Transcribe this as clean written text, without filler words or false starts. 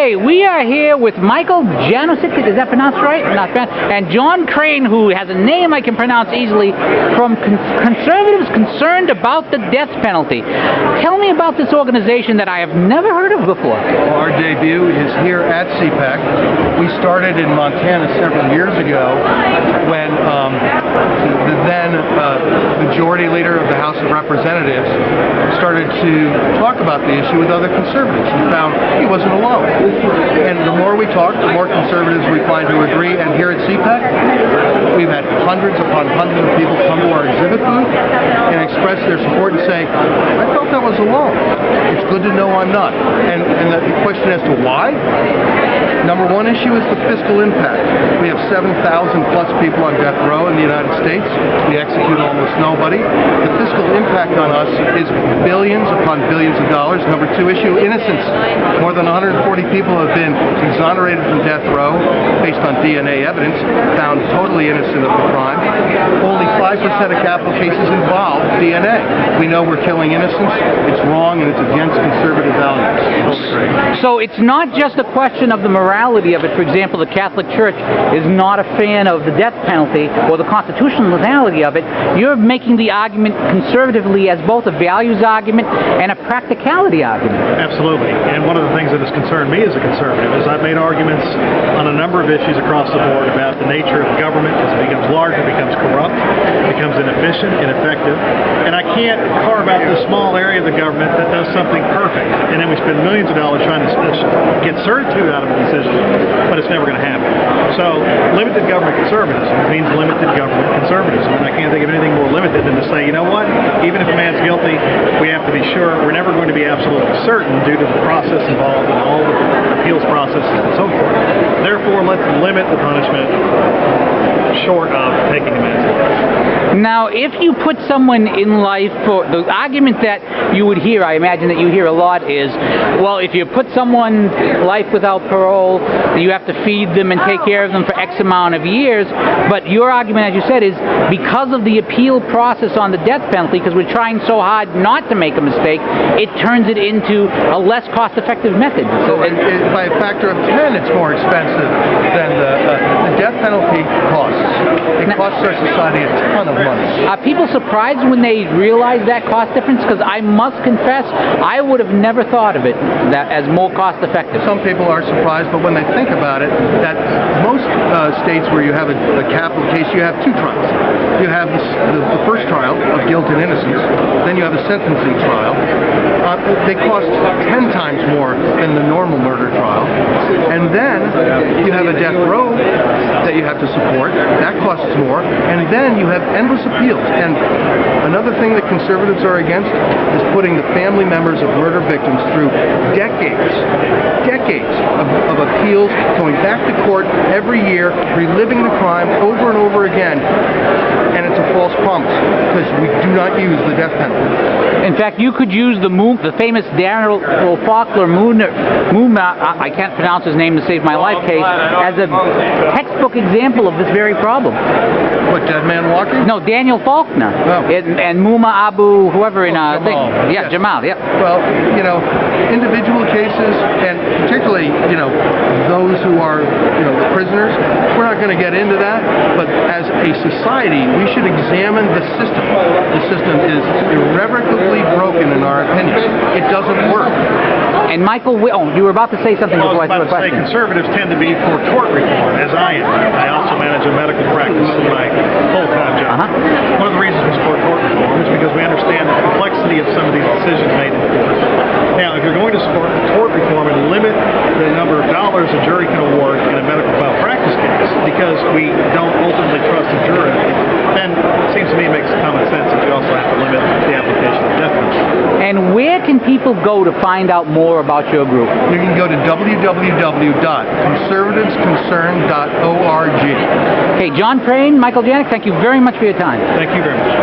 Okay, we are here with Michael Janusic, is that pronounced right? Not bad. And John Crane, who has a name I can pronounce easily, from Conservatives Concerned About the Death Penalty. Tell me about this organization that I have never heard of before. Well, our debut is here at CPAC. We started in Montana several years ago when the then majority leader of the House of Representatives started to talk about the issue with other conservatives. We found he wasn't alone. And the more we talked, the more conservatives we find who agree. And here at CPAC, we've had hundreds upon hundreds of people come to our exhibit booth and express their support and say, I felt I was alone. It's good to know I'm not. And the question as to why? Number one issue is the fiscal impact. We have 7,000 plus people on death row in the United States. We execute almost nobody. The fiscal impact on us is billions upon billions of dollars. Number two issue, innocence. More than 140 people have been exonerated from death row based on DNA evidence, found totally innocent of the crime. Only 5% of capital cases involve DNA. We know we're killing innocents. It's wrong and it's against conservative values. So it's not just a question of the morality of it. For example, the Catholic Church is not a fan of the death penalty or the constitutionality of it. You're making the argument conservatively as both a values argument and a practicality argument. Absolutely. And one of the things that has concerned me as a conservative is I've made arguments on a number of issues across the board about the nature of government. As it becomes larger, it becomes corrupt, it becomes inefficient, ineffective. And I can't carve out this small area of the government that does something perfect. And then we spend millions of dollars trying to get certitude out of a decision, but it's never going to happen. So limited government conservatism means limited government conservatism. And I can't think of anything more limited than to say, you know what, even if a man's guilty, we have to be sure we're never going to be absolutely certain due to the process involved in all the appeals processes and so forth. Therefore, let's limit the punishment short of taking a man's life. Now, if you put someone in life for the argument that you would hear, I imagine that you hear a lot is, well, if you put someone life without parole, you have to feed them and take care of them for X amount of years. But your argument, as you said, is because of the appeal process on the death penalty, because we're trying so hard not to make a mistake, it turns it into a less cost-effective method. So by a factor of 10, it's more expensive than the death penalty costs. It costs our society a ton of money. Are people surprised when they realize that cost difference? Because I must confess, I would have never thought of it that as more cost-effective. Some people are surprised, but when they think about it, that most states where you have a capital case, you have two trials. You have the first trial of guilt and innocence, then you have a sentencing trial. They cost 10 times more than the normal murder trial. And then you have a death row that you have to support. That costs more. And then you have endless appeals. And another thing that conservatives are against is putting the family members of murder victims through decades of appeals, going back to court every year, reliving the crime over and over again. And it's a false promise, because we do not use the death penalty. In fact, you could use the famous Daniel Faulkner I can't pronounce his name to save my life case, as a textbook example of this very problem. What, Dead Man Walking? No, Daniel Faulkner. Oh. And Muma Abu, whoever in a thing. Yeah, yes. Jamal, yeah. Well, individual cases, and particularly, those who are, the prisoners, we're not going to get into that, but as a society, we should examine the system. The system is irrevocably broken in our opinion. It doesn't work. And Michael, you were about to say something before I threw a question. Conservatives tend to be for tort reform, as I am. I also manage a medical practice in my full-time job. One of the reasons we support tort reform is because we understand the complexity of some of these decisions made in court. Now, if you're going to support tort reform and limit the number of dollars a jury can award in a medical malpractice case because we don't ultimately trust a jury, then it seems to me it makes common sense that you also have to limit the application of death penalty. And where can people go to find out more about your group? You can go to www.conservativesconcerned.org. Okay, John Crane, Michael Janusic, thank you very much for your time. Thank you very much.